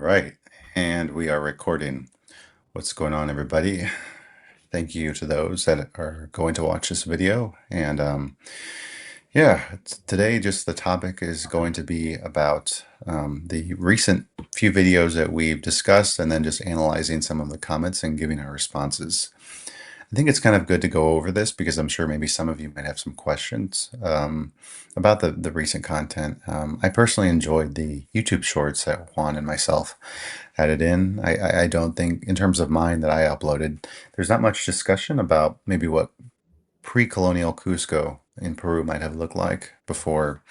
right. And we are recording. What's going on, everybody? Thank you to those that are going to watch this video. And today just the topic is going to be about the recent few videos that we've discussed and then just analyzing some of the comments and giving our responses. I think it's kind of good to go over this because I'm sure maybe some of you might have some questions about the recent content. I personally enjoyed the YouTube shorts that Juan and myself added in. I don't think, in terms of mine that I uploaded, there's not much discussion about maybe what pre-colonial Cusco in Peru might have looked like before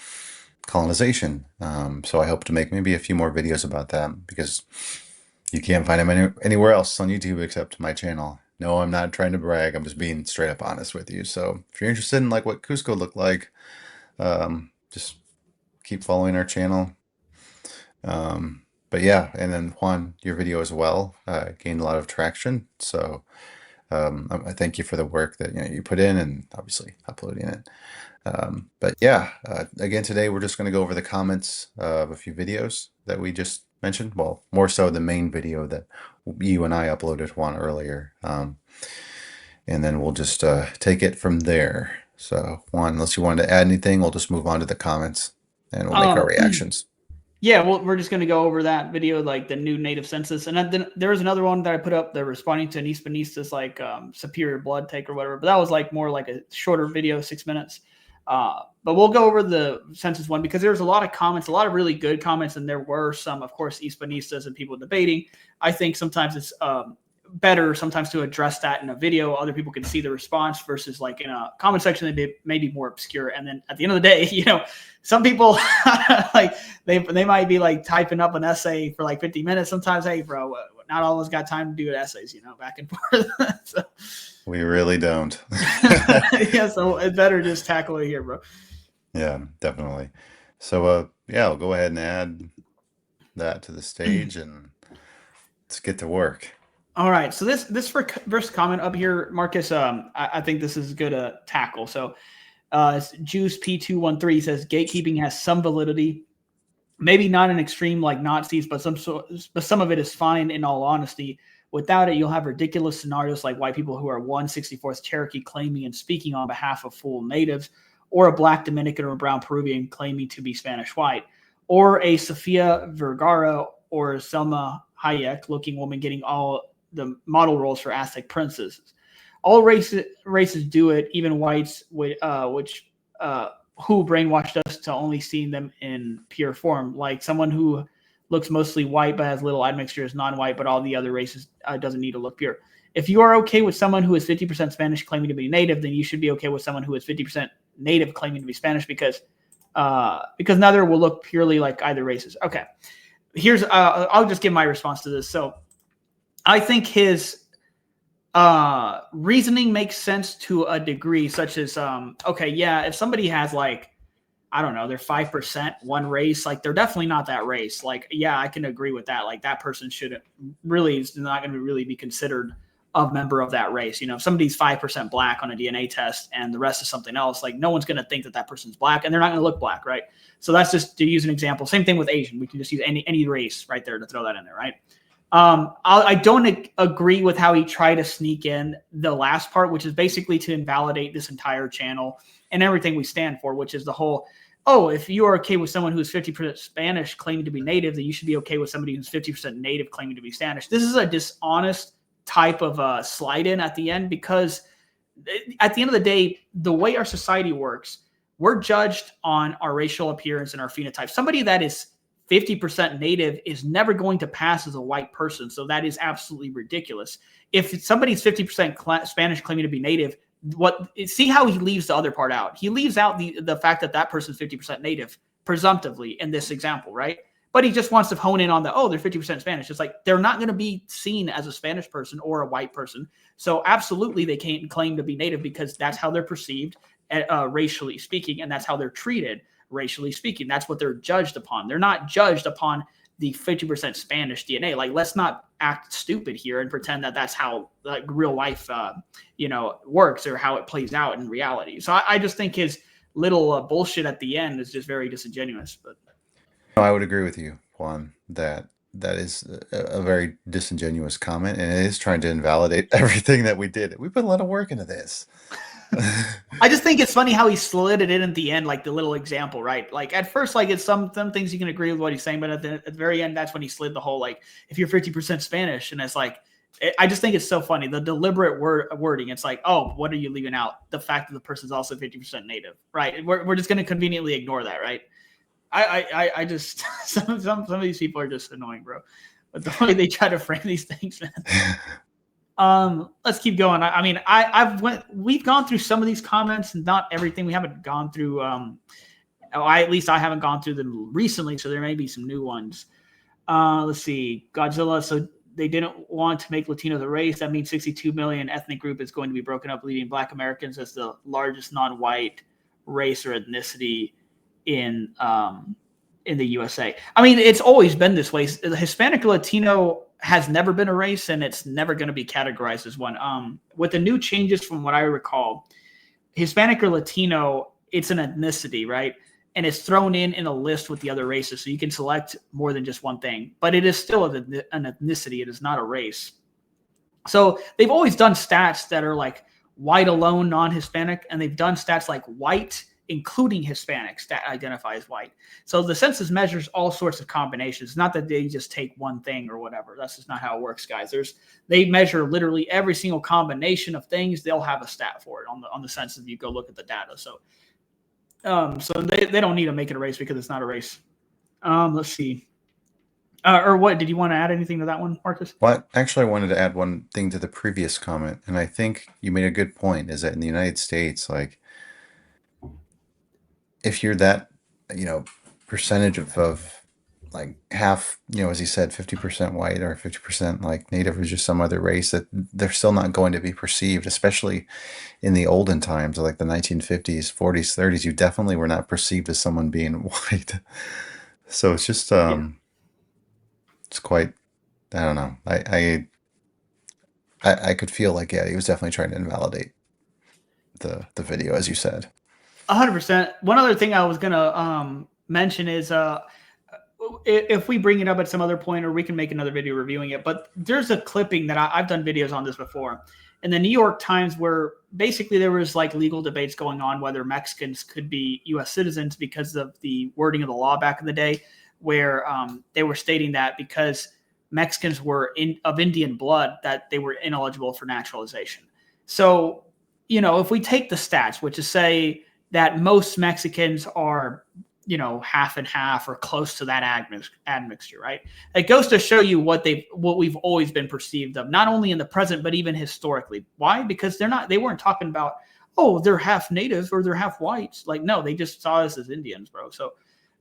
colonization. So I hope to make maybe a few more videos about that because you can't find them anywhere else on YouTube except my channel. No, I'm not trying to brag. I'm just being straight up honest with you. So if you're interested in like what Cusco looked like, just keep following our channel. But yeah, and then Juan, your video as well gained a lot of traction. So I thank you for the work that you put in and obviously uploading it. But yeah, again, today we're just going to go over the comments of a few videos that we just mentioned. Well, more so the main video that you and I uploaded one earlier. And then we'll just take it from there. So Juan, unless you wanted to add anything, we'll just move on to the comments and we'll make our reactions. Yeah, well, we're just going to go over that video, like the new native census. And then there was another one that I put up, the responding to Hispanistas, like superior blood take or whatever. But that was like more like a shorter video, 6 minutes. But we'll go over the census one because there's a lot of comments, a lot of really good comments. And there were some, of course, Hispanistas and people debating. I think sometimes it's better sometimes to address that in a video. Other people can see the response versus like in a comment section, they may be more obscure. And then at the end of the day, some people like they might be like typing up an essay for like 50 minutes. Sometimes, hey, bro, not all of us got time to do essays, back and forth. So, we really don't. Yeah, so it's better just tackle it here, bro. Yeah, definitely. So, I'll go ahead and add that to the stage and let's get to work. All right. So this first comment up here, Marcus, I think this is good to tackle. So Juice P213 says gatekeeping has some validity, maybe not an extreme like Nazis, but some of it is fine in all honesty. Without it, you'll have ridiculous scenarios like white people who are 1/64th Cherokee claiming and speaking on behalf of full natives, or a black Dominican or brown Peruvian claiming to be Spanish white, or a Sofia Vergara or Selma Hayek looking woman getting all the model roles for Aztec princesses. All races do it, even whites, who brainwashed us to only seeing them in pure form. Like someone who looks mostly white but has little admixture is non-white, but all the other races doesn't need to look pure. If you are okay with someone who is 50% Spanish claiming to be native, then you should be okay with someone who is 50% native claiming to be Spanish because neither will look purely like either races. Okay, here's I'll just give my response to this. So I think his reasoning makes sense to a degree, such as if somebody has like, I don't know, they're 5% one race, like they're definitely not that race. Like, yeah, I can agree with that. Like that person shouldn't really is not going to really be considered a member of that race. If somebody's 5% black on a DNA test and the rest is something else, like no one's going to think that person's black and they're not going to look black, right? So that's just to use an example. Same thing with Asian. We can just use any race right there to throw that in there, right? I don't agree with how he tried to sneak in the last part, which is basically to invalidate this entire channel and everything we stand for, which is the whole, if you are okay with someone who's 50% Spanish claiming to be native, then you should be okay with somebody who's 50% native claiming to be Spanish. This is a dishonest type of slide in at the end, because at the end of the day, the way our society works, we're judged on our racial appearance and our phenotype. Somebody that is 50% native is never going to pass as a white person. So that is absolutely ridiculous. If somebody's 50% Spanish claiming to be native, see how he leaves the other part out. He leaves out the fact that person's 50% native, presumptively, in this example, right? But he just wants to hone in on they're 50% Spanish. It's like they're not going to be seen as a Spanish person or a white person. So absolutely they can't claim to be native because that's how they're perceived racially speaking, and that's how they're treated racially speaking. That's what they're judged upon. They're not judged upon the 50% Spanish DNA. Like, let's not act stupid here and pretend that that's how like real life, works or how it plays out in reality. So I just think his little bullshit at the end is just very disingenuous. But I would agree with you, Juan, that that is a very disingenuous comment, and it is trying to invalidate everything that we did. We put a lot of work into this. I just think it's funny how he slid it in at the end, like the little example, right? Like at first, like it's some things you can agree with what he's saying, but at the very end, that's when he slid the whole like if you're 50% Spanish, and it's like I just think it's so funny the deliberate wording. It's like, oh, what are you leaving out? The fact that the person's also 50% native, right? We're just going to conveniently ignore that, right? I just some of these people are just annoying, bro. But the way they try to frame these things, man. Let's keep going. I mean, we've gone through some of these comments, and not everything. We haven't gone through. At least I haven't gone through them recently, so there may be some new ones. Let's see, Godzilla. So they didn't want to make Latino the race. That means 62 million ethnic group is going to be broken up, leaving Black Americans as the largest non-white race or ethnicity in the USA. I mean, it's always been this way. The Hispanic or Latino has never been a race, and it's never going to be categorized as one. With the new changes, from what I recall, Hispanic or Latino, it's an ethnicity, right? And it's thrown in a list with the other races, so you can select more than just one thing. But it is still an ethnicity. It is not a race. So they've always done stats that are like white alone, non-Hispanic, and they've done stats like white including Hispanics that identify as white. So the census measures all sorts of combinations. Not that they just take one thing or whatever. That's just not how it works, guys. They measure literally every single combination of things. They'll have a stat for it on the census if you go look at the data. So they don't need to make it a race because it's not a race. Let's see. Or what? Did you want to add anything to that one, Marcus? Well, actually, I wanted to add one thing to the previous comment, and I think you made a good point, is that in the United States, like, if you're that, you know, percentage of like half, as he said, 50% white or 50% like native or just some other race, that they're still not going to be perceived, especially in the olden times, like the 1950s, 40s, 30s, you definitely were not perceived as someone being white. So it's just, Yeah. it's quite, I don't know. I could feel like, yeah, he was definitely trying to invalidate the video, as you said. 100%. One other thing I was gonna mention is if we bring it up at some other point, or we can make another video reviewing it. But there's a clipping that I've done videos on this before, in the New York Times, where basically there was like legal debates going on whether Mexicans could be U.S. citizens because of the wording of the law back in the day, where they were stating that because Mexicans were of Indian blood, that they were ineligible for naturalization. So, if we take the stats, which is say that most Mexicans are, half and half or close to that admixture, right? It goes to show you what we've always been perceived of, not only in the present, but even historically. Why? Because they weren't talking about, oh, they're half native or they're half whites. Like, no, they just saw us as Indians, bro. So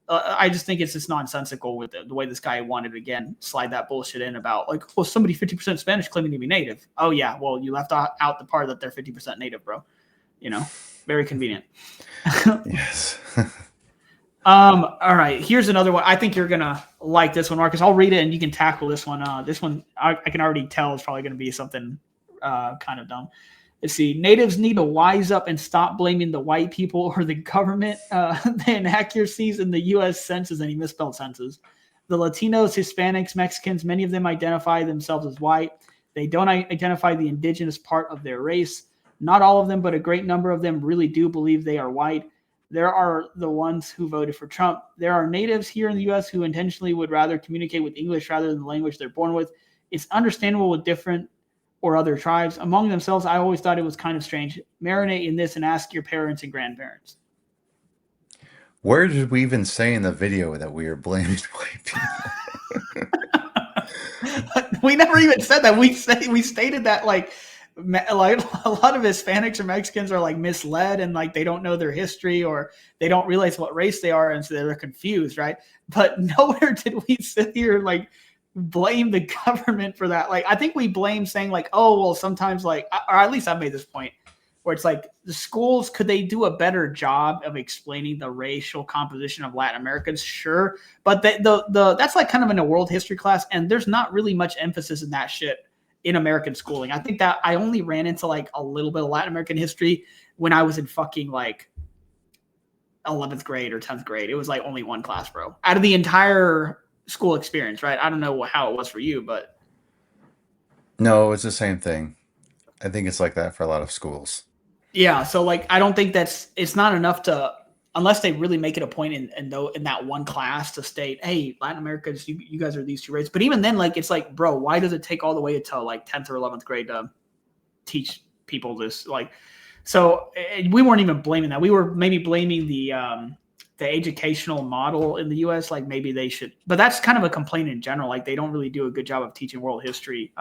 I just think it's just nonsensical with the way this guy wanted to, again, slide that bullshit in about like, well, somebody 50% Spanish claiming to be native. Oh yeah, well, you left out the part that they're 50% native, bro. Very convenient. Yes. All right, here's another one. I think you're gonna like this one, Marcus. I'll read it and you can tackle this one. This one I can already tell is probably gonna be something kind of dumb. Let's see. Natives need to wise up and stop blaming the white people or the government. The inaccuracies in the U.S. census, and he misspelled census. The Latinos, Hispanics, Mexicans, many of them identify themselves as white. They don't identify the indigenous part of their race. Not all of them, but a great number of them really do believe they are white. There are the ones who voted for Trump. There are natives here in the U.S. who intentionally would rather communicate with English rather than the language they're born with. It's understandable with different or other tribes. Among themselves, I always thought it was kind of strange. Marinate in this and ask your parents and grandparents. Where did we even say in the video that we are blamed white people? We never even said that. We stated that like a lot of Hispanics or Mexicans are like misled, and like they don't know their history, or they don't realize what race they are, and so they're confused, right? But nowhere did we sit here like blame the government for that. Like I think we blame saying like, oh well, sometimes like, or at least I made this point where it's like the schools, could they do a better job of explaining the racial composition of Latin Americans? Sure, but the that's like kind of in a world history class, and there's not really much emphasis in that shit in American schooling. I think that I only ran into like a little bit of Latin American history when I was in fucking like 11th grade or 10th grade. It was like only one class, bro. Out of the entire school experience, right? I don't know how it was for you, but No, it's the same thing. I think it's like that for a lot of schools. yeah. So like, I don't think it's not enough to unless they really make it a point in that one class to state, hey, Latin Americans, you guys are these two races. But even then, like, it's like, bro, why does it take all the way until like 10th or 11th grade to teach people this? Like, so we weren't even blaming that. We were maybe blaming the educational model in the U.S. Like maybe they should, but that's kind of a complaint in general. Like they don't really do a good job of teaching world history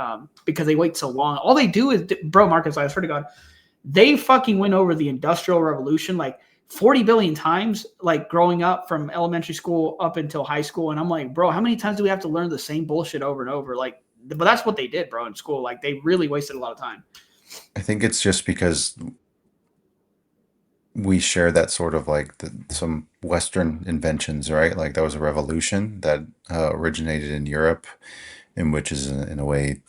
because they wait so long. All they do is, bro, Marcus, I swear to God, they fucking went over the Industrial Revolution like 40 billion times, like growing up from elementary school up until high school. And I'm like, bro, how many times do we have to learn the same bullshit over and over? Like, but that's what they did, bro, in school. Like they really wasted a lot of time. I think it's just because we share that sort of like some Western inventions, right? Like that was a revolution that originated in Europe, and which is in a way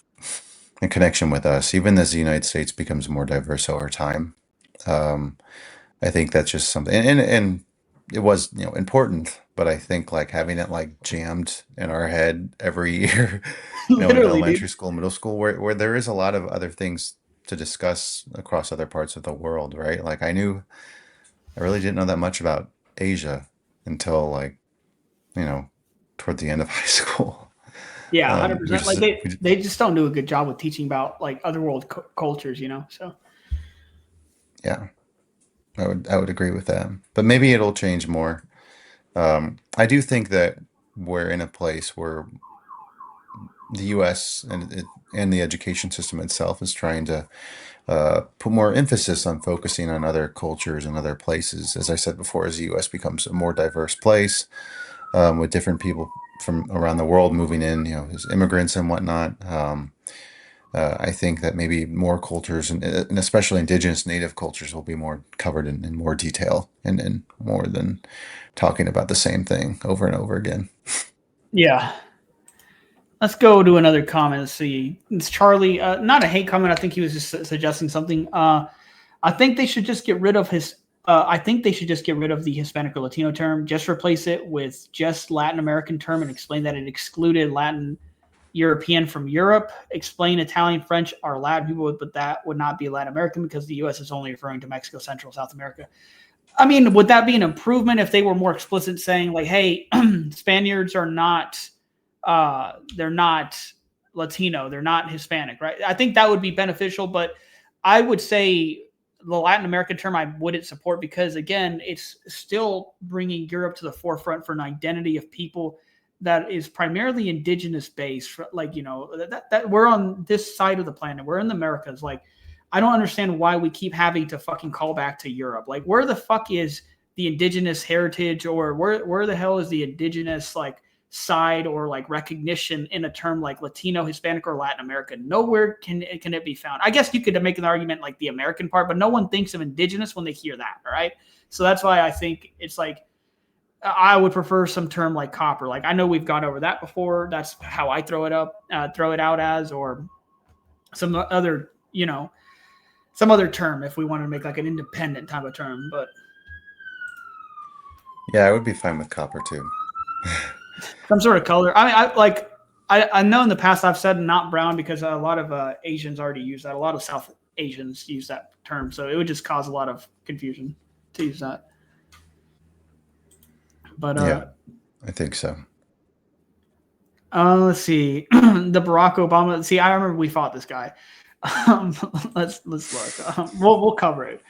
in connection with us, even as the United States becomes more diverse over time. Um, I think that's just something, and it was, important, but I think like having it like jammed in our head every year, in Literally, dude. elementary school, middle school, where there is a lot of other things to discuss across other parts of the world, right? Like I really didn't know that much about Asia until like, you know, toward the end of high school. Yeah, We 100%. Like just, we just, they just don't do a good job with teaching about like other world cultures, you know. So yeah, I would agree with that. But maybe it'll change more. I do think that we're in a place where the U.S. and the education system itself is trying to put more emphasis on focusing on other cultures and other places. As I said before, as the U.S. becomes a more diverse place, with different people from around the world moving in, as immigrants and whatnot. I think that maybe more cultures and especially indigenous native cultures will be more covered in more detail and more than talking about the same thing over and over again. yeah, let's go to another comment. Let's see. It's Charlie. Not a hate comment. I think he was just suggesting something. I think they should just get rid of his. I think they should just get rid of the Hispanic or Latino term. Just replace it with just Latin American term and explain that it excluded Latin European from Europe. Explain Italian, French are Latin people, but that would not be Latin American because the U.S. is only referring to Mexico, Central, South America. I mean, would that be an improvement if they were more explicit, saying like, "Hey, Spaniards are not, they're not Latino, they're not Hispanic," right? I think that would be beneficial, but I would say the Latin American term I wouldn't support because again, it's still bringing Europe to the forefront for an identity of people that is primarily indigenous based. Like that we're on this side of the planet, we're in the Americas, like I don't understand why we keep having to fucking call back to Europe. Like, where the fuck is the indigenous heritage, or where the hell is the indigenous like side or like recognition in a term like Latino, Hispanic, or Latin America? Nowhere can it be found. I guess you could make an argument like the American part, but no one thinks of indigenous when they hear that. All right, so that's why I think it's like I would prefer some term like copper. Like I know we've gone over that before. That's how I throw it out as, or some other some other term if we wanted to make like an independent type of term, but Yeah, I would be fine with copper too. some sort of color. I mean, I know in the past I've said not brown because a lot of Asians already use that. A lot of South Asians use that term, so it would just cause a lot of confusion to use that. But Yeah, I think so. let's see, the Barack Obama. See, I remember we fought this guy. Um, let's look. We'll cover it.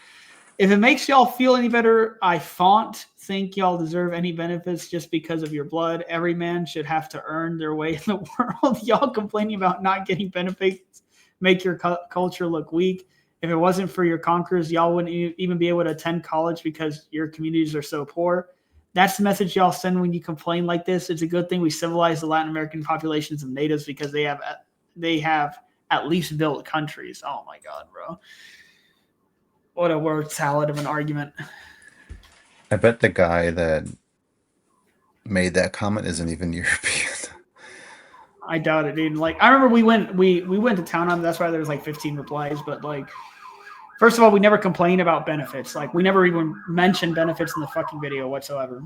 If it makes y'all feel any better, I font think y'all deserve any benefits just because of your blood. Every man should have to earn their way in the world. Y'all complaining about not getting benefits make your culture look weak. If it wasn't for your conquerors, y'all wouldn't even be able to attend college because your communities are so poor. That's the message y'all send when you complain like this. It's a good thing we civilize the Latin American populations of natives because they have at least built countries. Oh my God, bro. What a word salad of an argument. I bet the guy that made that comment isn't even European. I doubt it, dude. Like I remember we went to town on. That's why there was like 15 replies. But like, first of all, we never complained about benefits. Like we never even mentioned benefits in the fucking video whatsoever.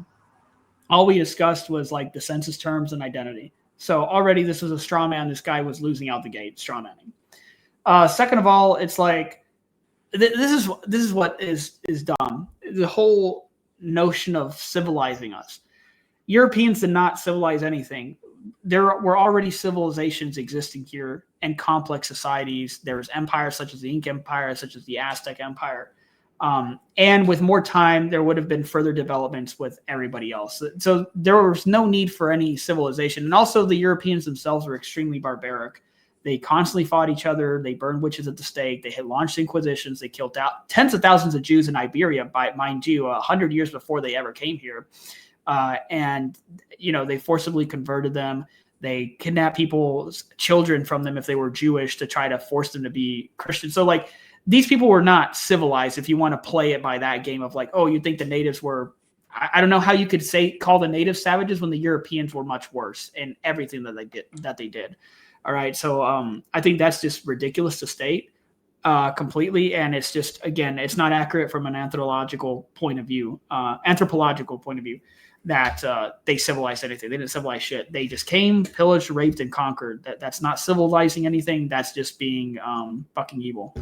All we discussed was like the census terms and identity. So already this was a straw man. This guy was losing out the gate, straw manning. Second of all, it's like this is what is dumb. The whole notion of civilizing us. Europeans did not civilize anything. There were already civilizations existing here and complex societies. There was empires such as the Inca Empire, such as the Aztec Empire. And with more time, there would have been further developments with everybody else. So there was no need for any civilization. And also, the Europeans themselves were extremely barbaric. They constantly fought each other. They burned witches at the stake. They had launched inquisitions. They killed out tens of thousands of Jews in Iberia, by mind you, 100 years before they ever came here. And they forcibly converted them. They kidnapped people's children from them if they were Jewish to try to force them to be Christian. So like these people were not civilized. If you want to play it by that game of like, oh, you think the natives were, I don't know how you could call the natives savages when the Europeans were much worse in everything that they did. All right, so I think that's just ridiculous to state completely, and it's just again, it's not accurate from an anthropological point of view. That they civilized anything. They didn't civilize shit. They just came, pillaged, raped, and conquered. That's not civilizing anything. That's just being fucking evil.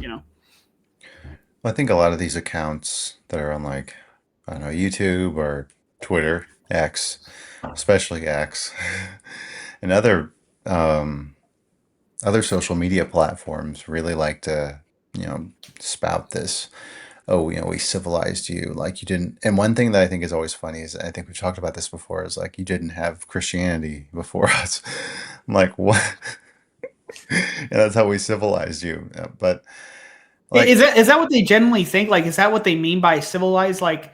I think a lot of these accounts that are on like, I don't know, YouTube or Twitter, X, especially X, and um, other social media platforms really like to, you know, spout this, oh, we civilized you. Like you didn't. And one thing that I think is always funny is, I think we've talked about this before, is like, you didn't have Christianity before us. I'm like, what? And that's how we civilized you. But like, Is that what they generally think? Like, is that what they mean by civilized? Like,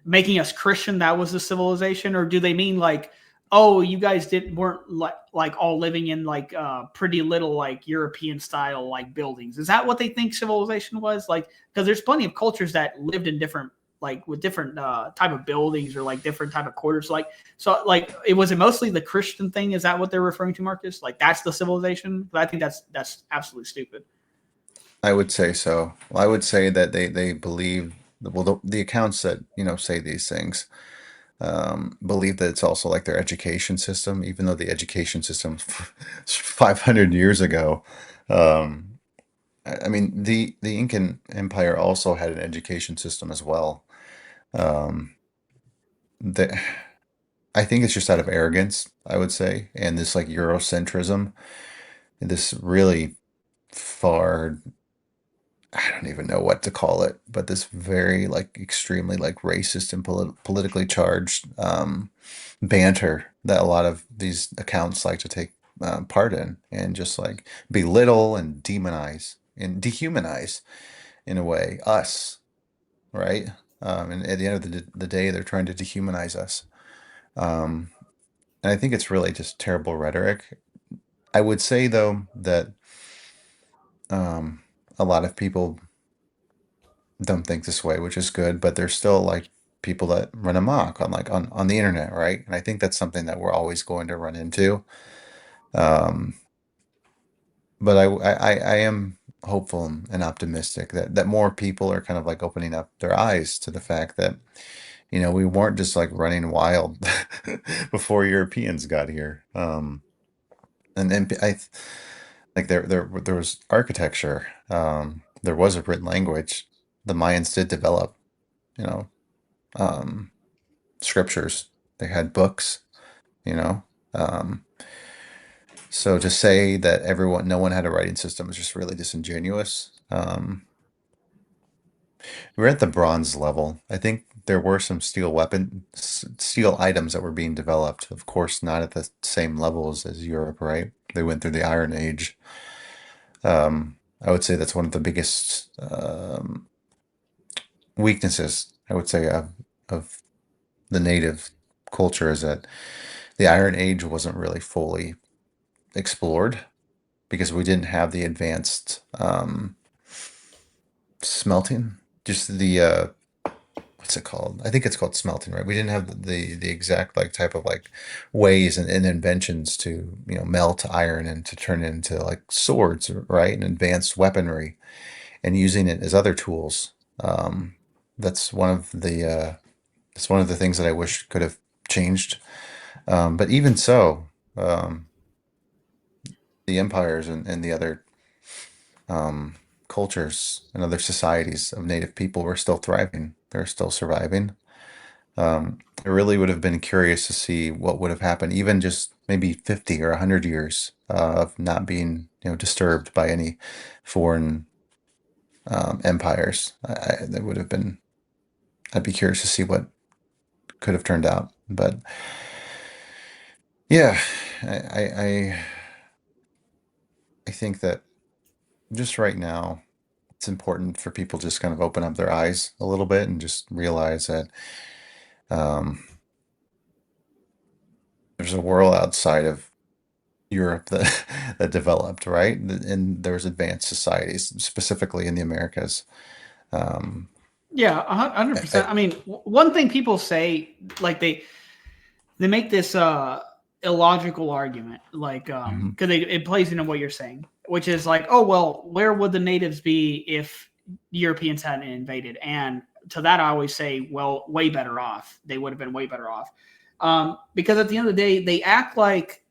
making us Christian, that was the civilization, or do they mean like, oh, you guys weren't like all living in like pretty little like European style like buildings? Is that what they think civilization was? Like, because there's plenty of cultures that lived in different like with different type of buildings or like different type of quarters. Like, so like it was it mostly the Christian thing? Is that what they're referring to, Marcus? Like that's the civilization? But I think that's absolutely stupid. I would say so. Well, I would say that they believe, well, the accounts that, say these things, believe that it's also like their education system, even though the education system 500 years ago. Um, I mean, the Incan Empire also had an education system as well. Um, that I think it's just out of arrogance, I would say, and this like Eurocentrism, this really far, I don't even know what to call it, but this very like extremely like racist and politically charged banter that a lot of these accounts like to take part in, and just like belittle and demonize and dehumanize in a way us, right? And at the end of the day, they're trying to dehumanize us. Um, and I think it's really just terrible rhetoric. I would say though that um, a lot of people don't think this way, which is good, but there's still like people that run amok on like on the internet, right? And I think that's something that we're always going to run into. Um, but I am hopeful and optimistic that more people are kind of like opening up their eyes to the fact that, we weren't just like running wild before Europeans got here. And then like there was architecture. There was a written language. The Mayans did develop, you know, um, scriptures. They had books, you know. Um, so to say that no one had a writing system is just really disingenuous. We're at the bronze level. I think there were some steel items that were being developed. Of course, not at the same levels as Europe, right? They went through the Iron Age. I would say that's one of the biggest weaknesses, I would say, of the native culture, is that the Iron Age wasn't really fully explored because we didn't have the advanced smelting. Just the what's it called? I think it's called smelting, right? We didn't have the exact like type of like ways and inventions to melt iron and to turn it into like swords, right? And advanced weaponry, and using it as other tools. That's one of the things that I wish could have changed. But even so, um, the empires and the other um, cultures and other societies of native people were still thriving. They're still surviving. I really would have been curious to see what would have happened, even just maybe 50 or 100 years of not being, disturbed by any foreign empires. That would have been, I'd be curious to see what could have turned out. But yeah, I think that just right now, it's important for people just kind of open up their eyes a little bit and just realize that um, there's a world outside of Europe that that developed, right? And there's advanced societies, specifically in the Americas. Um, Yeah, 100%. I, I mean, one thing people say, like they make this illogical argument, like mhm. because it plays into what you're saying, which is like, oh well, where would the natives be if Europeans hadn't invaded? And to that, I always say, well, way better off. They would have been way better off, because at the end of the day, they act like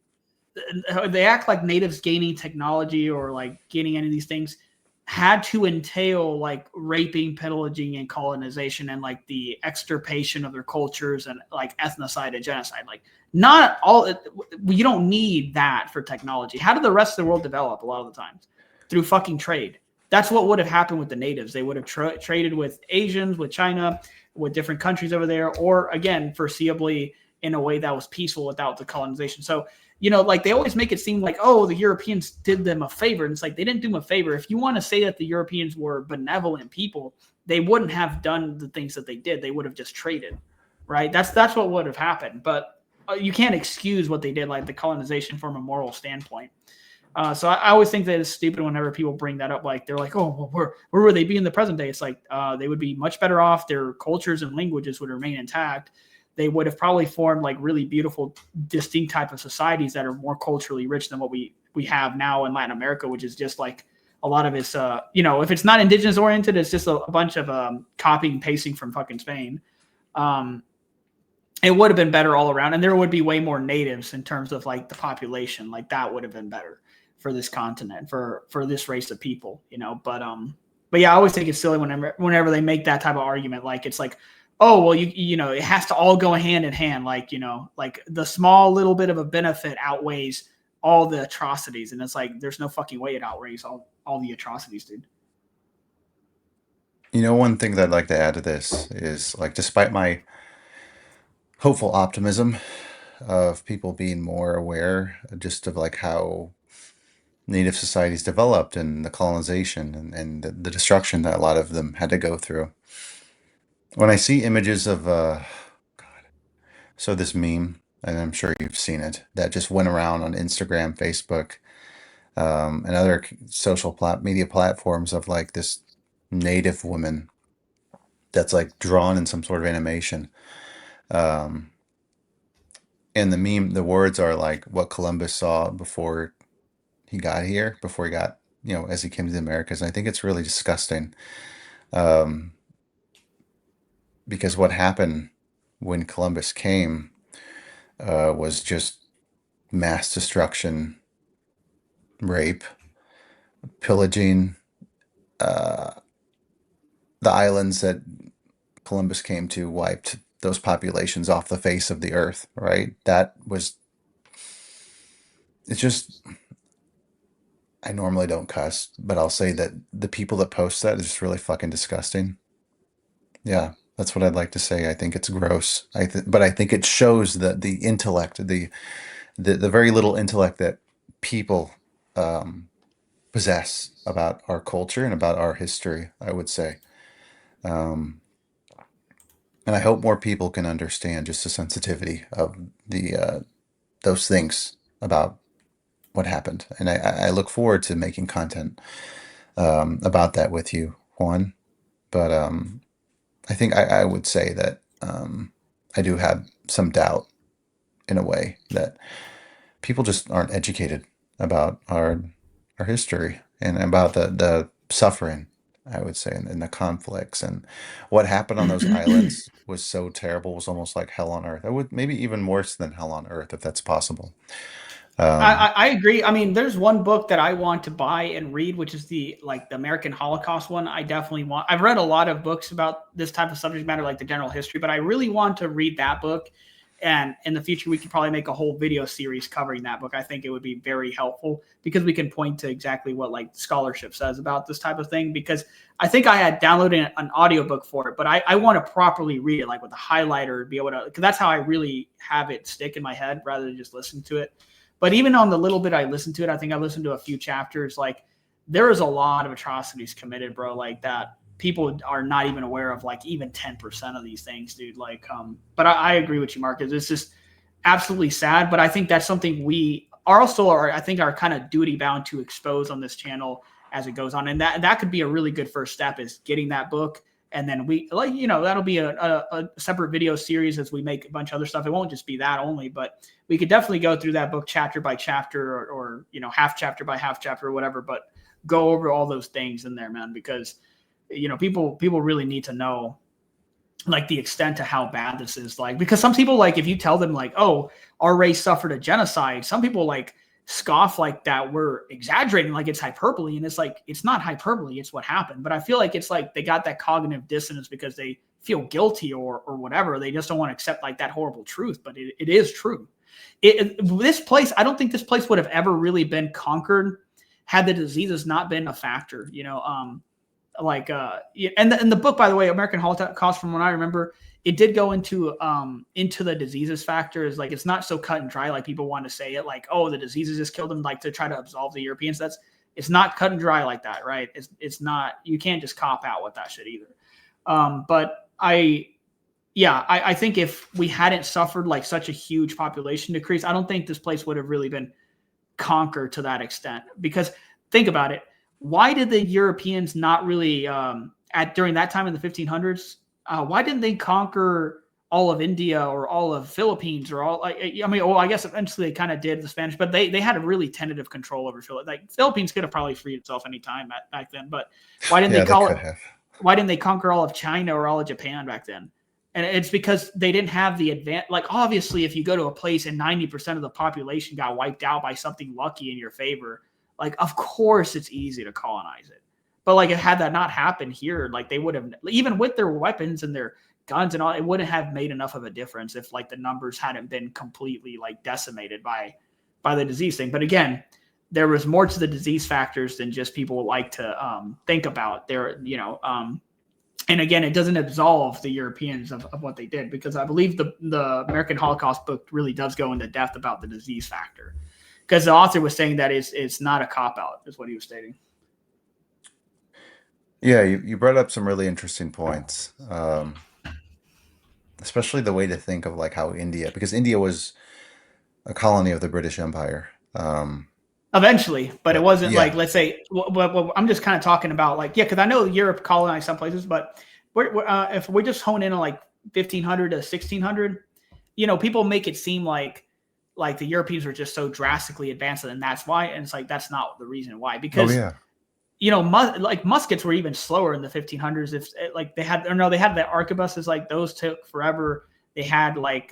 natives gaining technology or like gaining any of these things had to entail like raping, pillaging, and colonization, and like the extirpation of their cultures and like ethnocide and genocide. Like, not all, you don't need that for technology. How did the rest of the world develop a lot of the times? Through fucking trade. That's what would have happened with the natives. They would have traded with Asians, with China, with different countries over there, or again, foreseeably in a way that was peaceful without the colonization. So like they always make it seem like, oh, the Europeans did them a favor. And it's like they didn't do them a favor. If you want to say that the Europeans were benevolent people, they wouldn't have done the things that they did. They would have just traded, right? That's what would have happened. But you can't excuse what they did, like the colonization, from a moral standpoint. So I always think that it's stupid whenever people bring that up. Like they're like, oh, well, where would they be in the present day? It's like they would be much better off. Their cultures and languages would remain intact. They would have probably formed like really beautiful, distinct type of societies that are more culturally rich than what we have now in Latin America, which is just like a lot of it's if it's not indigenous oriented, it's just a bunch of copying and pasting from fucking Spain. Um, it would have been better all around, and there would be way more natives in terms of like the population. Like that would have been better for this continent, for this race of people, but yeah, I always think it's silly whenever they make that type of argument. Like it's like, oh well, it has to all go hand in hand. Like like the small little bit of a benefit outweighs all the atrocities, and it's like there's no fucking way it outweighs all the atrocities, dude. One thing that I'd like to add to this is like, despite my hopeful optimism of people being more aware just of like how native societies developed and the colonization and the destruction that a lot of them had to go through. When I see images of so this meme, and I'm sure you've seen it, that just went around on Instagram, Facebook, and other social media platforms of like this native woman that's like drawn in some sort of animation. Um, and the meme, the words are like what Columbus saw before he got here, before he got, as he came to the Americas. And I think it's really disgusting, um, because what happened when Columbus came was just mass destruction, rape, pillaging. Uh, the islands that Columbus came to wiped those populations off the face of the earth, right? It's just, I normally don't cuss, but I'll say that the people that post that is just really fucking disgusting. Yeah, that's what I'd like to say. I think it's gross. But I think it shows that the intellect, the very little intellect that people um, possess about our culture and about our history, I would say. Um, and I hope more people can understand just the sensitivity of the those things about what happened. And I look forward to making content about that with you, Juan. But I think I would say that I do have some doubt in a way that people just aren't educated about our history and about the suffering. I would say, in the conflicts. And what happened on those islands was so terrible, was almost like hell on earth. I would maybe even worse than hell on earth, if that's possible. Um, I agree. I mean, there's one book that I want to buy and read, which is the American Holocaust one. I definitely want. I've read a lot of books about this type of subject matter, like the general history, but I really want to read that book. And in the future, we could probably make a whole video series covering that book. I think it would be very helpful because we can point to exactly what like scholarship says about this type of thing. Because I think I had downloaded an audiobook for it, but I want to properly read it, like with a highlighter, be able to, because that's how I really have it stick in my head rather than just listen to it. But even on the little bit I listened to it, I think I listened to a few chapters. Like there is a lot of atrocities committed, bro. Like that people are not even aware of, like even 10% of these things, dude. Like, but I agree with you, Marcus. It's just absolutely sad. But I think that's something we are also are, I think, are kind of duty bound to expose on this channel as it goes on. And that could be a really good first step, is getting that book. And then we, like, that'll be a separate video series as we make a bunch of other stuff. It won't just be that only, but we could definitely go through that book chapter by chapter, or half chapter by half chapter or whatever, but go over all those things in there, man, because people really need to know like the extent to how bad this is. Like, because some people, like, if you tell them like, oh, our race suffered a genocide, some people like scoff like that we're exaggerating, like it's hyperbole. And it's like, it's not hyperbole, it's what happened. But I feel like it's like they got that cognitive dissonance because they feel guilty or whatever. They just don't want to accept like that horrible truth, but it is true. This place, I don't think this place would have ever really been conquered had the diseases not been a factor. And the book, by the way, American Holocaust, from what I remember, it did go into the diseases factor. Is like, it's not so cut and dry like people want to say it, like, oh, the diseases just killed them, like to try to absolve the Europeans. It's not cut and dry like that, right? It's not, you can't just cop out with that shit either. But I think if we hadn't suffered like such a huge population decrease, I don't think this place would have really been conquered to that extent. Because think about it, why did the Europeans not really during that time in the 1500s? Why didn't they conquer all of India or all of Philippines or all? I guess eventually they kind of did, the Spanish, but they had a really tentative control over Philippines. Like Philippines could have probably freed itself anytime back then, but why didn't they yeah, they call it? could have. Why didn't they conquer all of China or all of Japan back then? And it's because they didn't have the advantage. Like, obviously, if you go to a place and 90% of the population got wiped out by something lucky in your favor, like, of course it's easy to colonize it. But like, had that not happened here, like they would have, even with their weapons and their guns and all, it wouldn't have made enough of a difference if like the numbers hadn't been completely like decimated by the disease thing. But again, there was more to the disease factors than just people like to think about. And again, it doesn't absolve the Europeans of what they did, because I believe the American Holocaust book really does go into depth about the disease factor. Because the author was saying that it's not a cop out, is what he was stating. Yeah, you brought up some really interesting points, especially the way to think of like how India, because India was a colony of the British Empire. Eventually, but it But wasn't like, yeah, let's say, I'm just kind of talking about like, yeah, because I know Europe colonized some places, but if we just hone in on like 1500 to 1600, people make it seem like the Europeans were just so drastically advanced, and that's why. And it's like, that's not the reason why, oh because yeah, like muskets were even slower in the 1500s. If like they had, or no, they had the arquebuses, like those took forever. They had like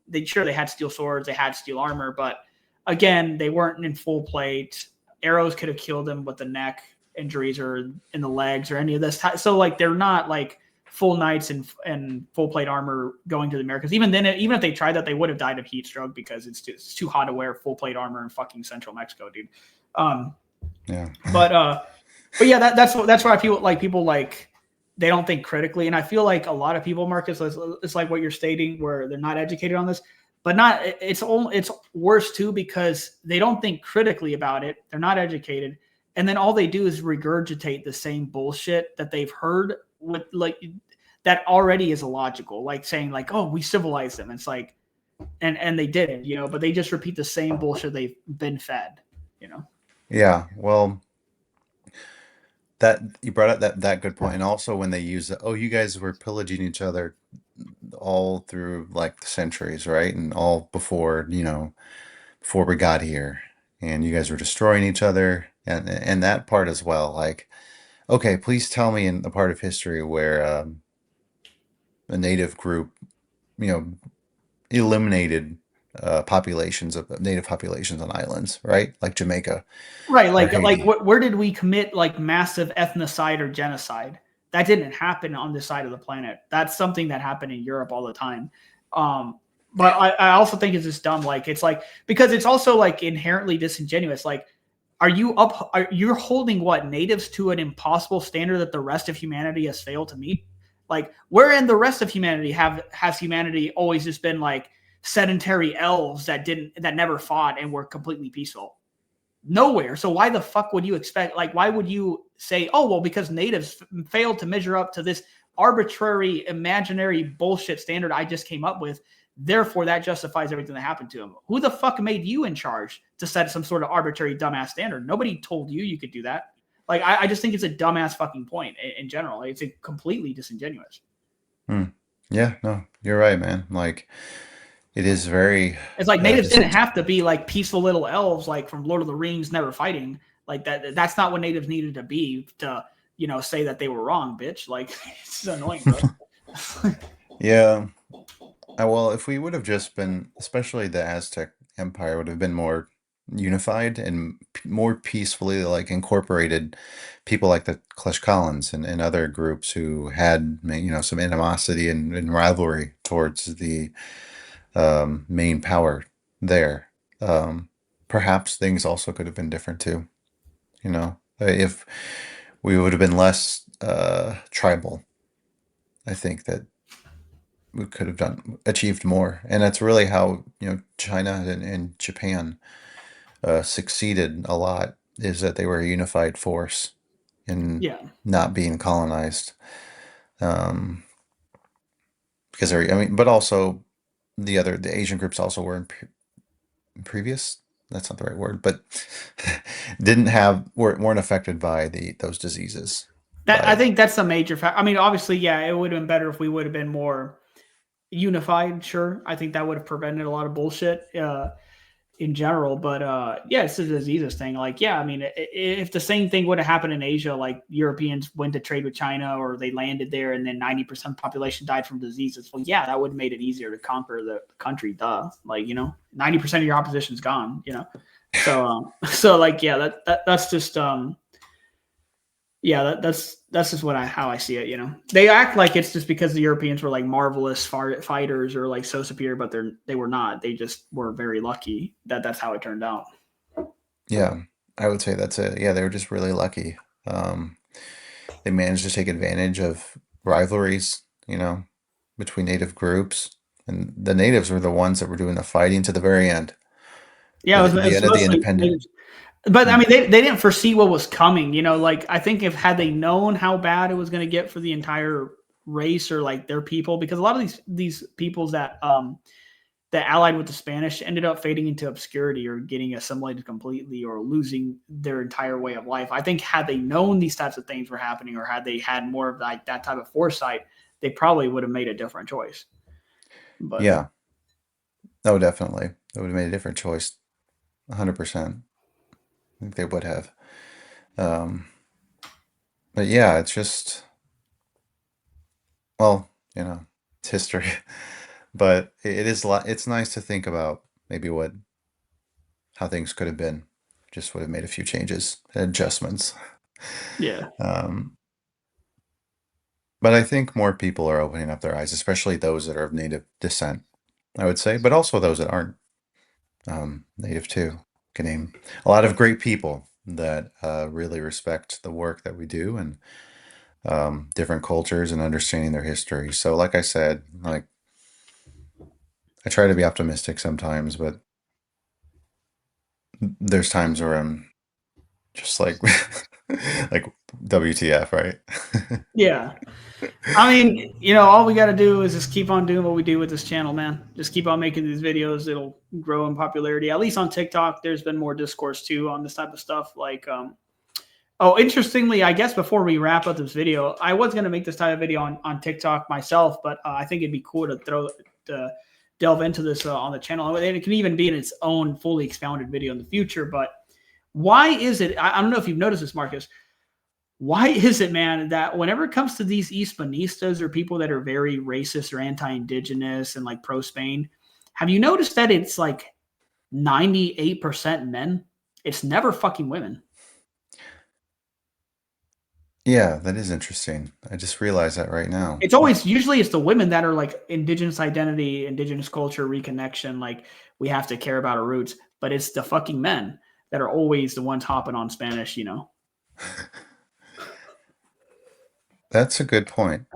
they had steel swords, they had steel armor, but again, they weren't in full plate. Arrows could have killed them with the neck injuries or in the legs or any of this. So like, they're not like full knights and full plate armor going to the Americas. Even then, even if they tried that, they would have died of heat stroke, because it's too hot to wear full plate armor in fucking central Mexico, dude. Um, yeah, but yeah, that's why people like they don't think critically, and I feel like a lot of people, Marcus, it's like what you're stating, where they're not educated on this, but not it's worse too, because they don't think critically about it. They're not educated, and then all they do is regurgitate the same bullshit that they've heard, with like that already is illogical, like saying like, oh, we civilized them. It's like, and they didn't, but they just repeat the same bullshit they've been fed. yeah. Well, that you brought up that good point, and also when they use the, oh, you guys were pillaging each other all through like the centuries, right? And all before, before we got here, and you guys were destroying each other, and that part as well. Like, Okay, please tell me in a part of history where a native group, you know, eliminated populations of native populations on islands, right? Like Jamaica Right, or like Haiti. where did we commit like massive ethnocide or genocide? That didn't happen on this side of the planet. That's something that happened in Europe all the time. Um, but I also think it's just dumb. Like it's like because it's also like inherently disingenuous. Like, you're holding what natives to an impossible standard that the rest of humanity has failed to meet? Like, where in the rest of humanity has humanity always just been like sedentary elves that never fought and were completely peaceful? Nowhere. So why the fuck would you expect? Like, why would you say, oh well, because natives failed to measure up to this arbitrary, imaginary bullshit standard I just came up with? Therefore, that justifies everything that happened to them. Who the fuck made you in charge to set some sort of arbitrary dumbass standard? Nobody told you could do that. Like, I just think it's a dumbass fucking point in general. It's a completely disingenuous. Hmm. Yeah, no, you're right, man. Like it is very It's like natives didn't distant. have to be like peaceful little elves like from Lord of the Rings, never fighting. Like that's not what natives needed to be to, say that they were wrong, bitch. Like it's annoying, bro. Yeah. Well, if we would have just been, especially the Aztec Empire would have been more unified and more peacefully like incorporated people like the Tlaxcalans and other groups who had, some animosity and rivalry towards the main power there. Um, Perhaps things also could have been different too, if we would have been less tribal. I think that we could have achieved more, and that's really how China and Japan succeeded a lot, is that they were a unified force in Yeah, not being colonized. Um, because they're, I mean, but also the Asian groups also were previous. That's not the right word, but weren't affected by those diseases. that I By think that's a major fact. I mean, obviously, yeah, it would have been better if we would have been more unified. Sure, I think that would have prevented a lot of bullshit. In general. But yeah, it's a diseases thing. Like, yeah, I mean, if the same thing would have happened in Asia, like Europeans went to trade with China or they landed there and then 90% of the population died from diseases, well, yeah, that would have made it easier to conquer the country. Duh. Like, 90% of your opposition's gone. So, so like, yeah, that's just, yeah, that's just how I see it. They act like it's just because the Europeans were like marvelous fighters or like so superior, but they were not. They just were very lucky that that's how it turned out. Yeah, I would say that's it. Yeah, they were just really lucky. Um, they managed to take advantage of rivalries, between native groups, and the natives were the ones that were doing the fighting to the very end. Yeah, The it's end of the mostly independent. but I Mm. mean, they didn't foresee what was coming. Like I think if had they known how bad it was going to get for the entire race or like their people, because a lot of these peoples that allied with the Spanish ended up fading into obscurity or getting assimilated completely or losing their entire way of life. I think had they known these types of things were happening or had they had more of like that type of foresight, they probably would have made a different choice. But Yeah, no, definitely. They would have made a different choice, 100%. I think they would have. Um, but yeah, it's just, well, it's history. But it is it's nice to think about maybe how things could have been. Just would have made a few changes, adjustments. yeah, Um, but I think more people are opening up their eyes, especially those that are of native descent, I would say, but also those that aren't native too. Can name a lot of great people that really respect the work that we do and different cultures and understanding their history. So, like I said, like I try to be optimistic sometimes, but there's times where I'm just like, like WTF, right? yeah. I mean, all we got to do is just keep on doing what we do with this channel, man. Just keep on making these videos. It'll grow in popularity. At least on TikTok, there's been more discourse too on this type of stuff. Like, oh, interestingly, I guess before we wrap up this video, I was going to make this type of video on TikTok myself, but I think it'd be cool to delve into this on the channel. And it can even be in its own fully expounded video in the future. But why is it? I don't know if you've noticed this, Marcus. Why is it, man, that whenever it comes to these Hispanistas or people that are very racist or anti-indigenous and like pro Spain, have you noticed that it's like 98% men? It's never fucking women. Yeah, that is interesting. I just realized that right now. It's always usually it's the women that are like indigenous identity, indigenous culture, reconnection. Like we have to care about our roots, but it's the fucking men that are always the ones hopping on Spanish. You know, That's a good point.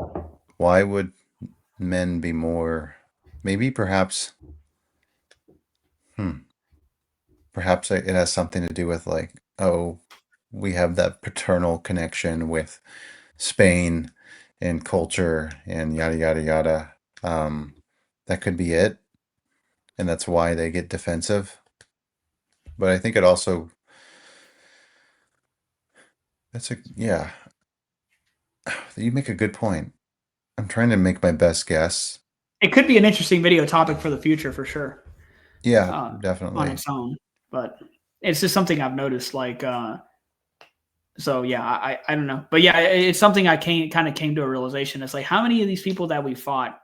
Why would men be more, maybe perhaps, hmm, perhaps it has something to do with like, oh, we have that paternal connection with Spain and culture and yada yada yada. Um, that could be it, and that's why they get defensive. But I think it also, that's a, yeah, you make a good point. I'm trying to make my best guess. it could be an interesting video topic for the future for sure, Yeah, uh, on definitely. its own. But it's just something I've noticed. Like, so yeah, I don't know, but yeah, it's something I kind of came to a realization. It's like how many of these people that we fought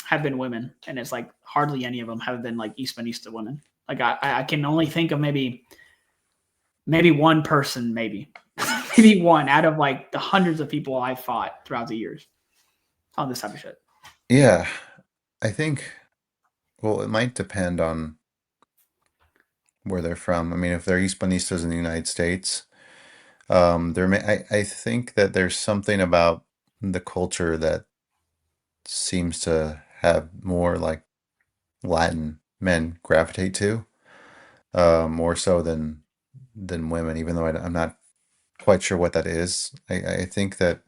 have been women, and it's like hardly any of them have been like Hispanista women. Like I can only think of maybe one person, maybe maybe one out of like the hundreds of people I fought throughout the years on this type of shit. Yeah, I think, well, it might depend on where they're from. I mean, if they're Hispanistas in the United States, I think that there's something about the culture that seems to have more like Latin men gravitate to, more so than women, even though I'm not quite sure what that is. I think that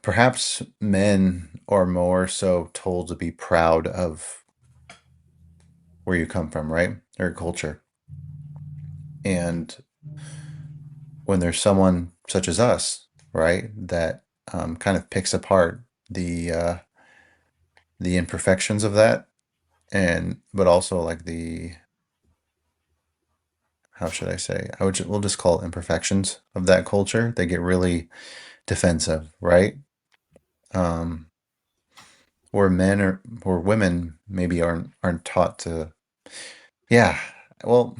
perhaps men are more so told to be proud of where you come from, right? Or culture. And when there's someone such as us, right, that kind of picks apart the imperfections of that, and but also like the, how should I say? We'll just call it imperfections of that culture. They get really defensive, right? Um, or men or women maybe aren't taught to. Yeah, well,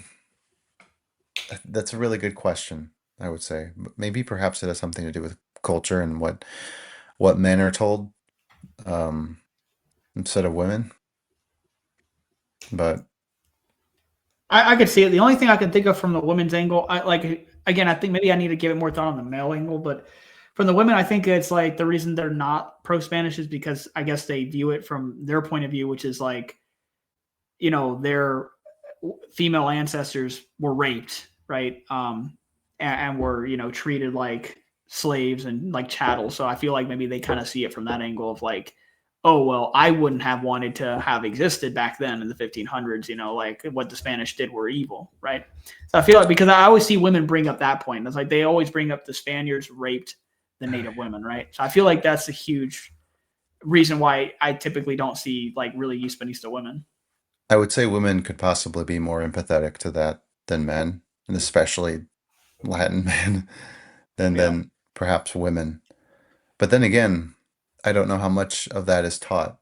that's a really good question. I would say maybe perhaps it has something to do with culture and what men are told, um, instead of women. But I could see it. The only thing I can think of from the women's angle, I like again, I think maybe I need to give it more thought on the male angle, but from the women, I think it's like the reason they're not pro Spanish is because I guess they view it from their point of view, which is like, their female ancestors were raped, right? And were, treated like slaves and like chattel. So I feel like maybe they kind of see it from that angle of like, oh, well, I wouldn't have wanted to have existed back then in the 1500s, like what the Spanish did were evil, right? So I feel like because I always see women bring up that point. It's like they always bring up the Spaniards raped the native women, right? So I feel like that's a huge reason why I typically don't see like really Hispanista women. I would say women could possibly be more empathetic to that than men, and especially Latin men, than Yeah. perhaps women. But then again, I don't know how much of that is taught.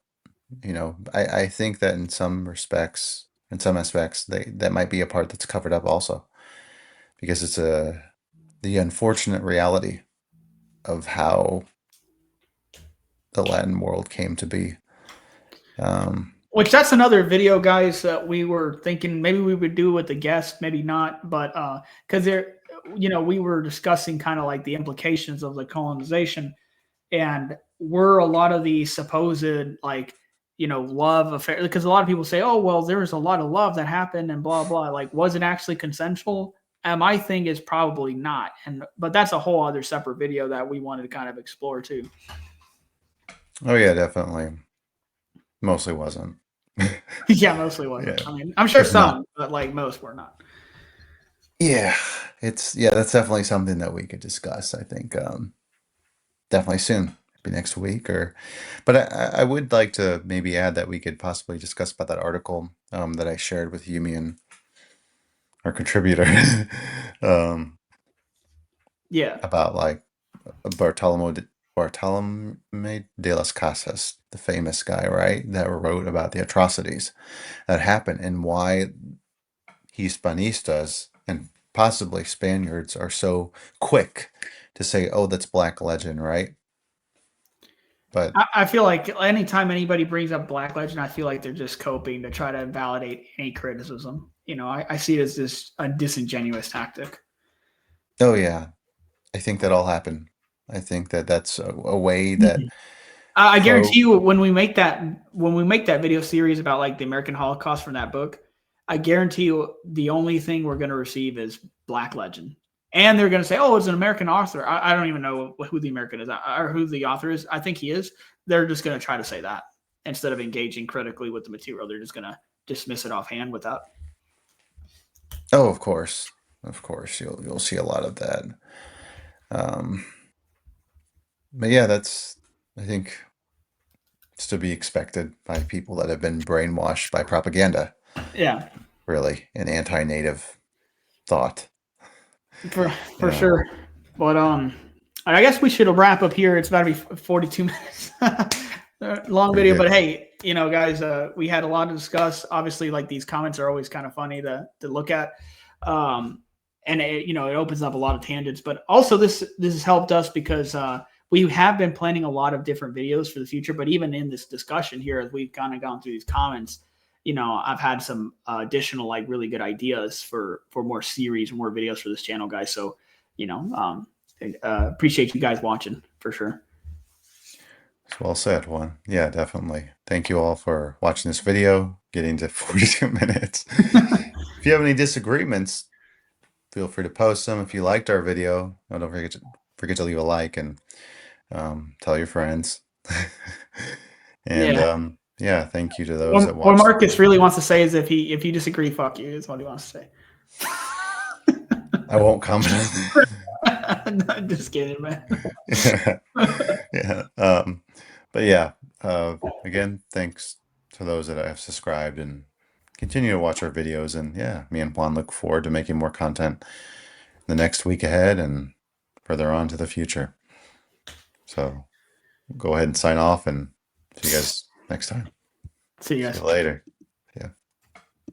I think that in some respects, in some aspects, that might be a part that's covered up also, because it's the unfortunate reality of how the Latin world came to be. Um, Which that's another video, guys, that we were thinking maybe we would do with the guest, maybe not, but because we were discussing kind of like the implications of the colonization, and were a lot of the supposed like love affair, because a lot of people say, oh well, there was a lot of love that happened and blah blah, like was it actually consensual? And my thing is probably not, but that's a whole other separate video that we wanted to kind of explore too. oh yeah, definitely. Mostly wasn't. Yeah, mostly wasn't. Yeah, I mean, I'm sure if not. some, but like most were not. Yeah, that's definitely something that we could discuss, I think, definitely soon, maybe next week but I would like to maybe add that we could possibly discuss about that article, that I shared with Yumi and our contributor. Um, Yeah. about like Bartolome de las Casas, the famous guy, right, that wrote about the atrocities that happened and why Hispanistas and possibly Spaniards are so quick to say, "Oh, that's Black legend," right? But I feel like anytime anybody brings up Black Legend, I feel like they're just coping to try to invalidate any criticism. I see it as this a disingenuous tactic. oh yeah, I think that all happened. I think that that's a way that Mhm. I guarantee pro. you when we make that video series about like the American Holocaust from that book, I guarantee you the only thing we're going to receive is Black Legend, and they're going to say, "Oh, it's an American author." I don't even know who the American is or who the author is. I think he is. They're just going to try to say that instead of engaging critically with the material. They're just going to dismiss it offhand without. Oh, of course, you'll see a lot of that. Um, but yeah, that's I think it's to be expected by people that have been brainwashed by propaganda, Yeah, really, and anti-native thought. You for know, sure. But I guess we should wrap up here. It's about to be 42 minutes. Long pretty video, good. but hey, guys, we had a lot to discuss. Obviously, like these comments are always kind of funny to look at, and it opens up a lot of tangents. But also, this has helped us because we have been planning a lot of different videos for the future. But even in this discussion here, as we've kind of gone through these comments, I've had some additional like really good ideas for more series, more videos for this channel, guys. So, you know, um, appreciate you guys watching for sure. It's well said, Juan. Yeah, definitely. Thank you all for watching this video, getting to 42 minutes. If you have any disagreements, feel free to post them. If you liked our video, don't forget to leave a like and tell your friends. And Yeah. yeah, thank you to those that What watched the Marcus video. really wants to say is if you disagree, fuck you, is what he wants to I won't comment on say. No, just kidding, man. that. Yeah. But yeah, again, thanks to those that have subscribed and continue to watch our videos. And yeah, me and Juan look forward to making more content the next week ahead and further on to the future. So go ahead and sign off and see you guys next time. See you See you guys. later.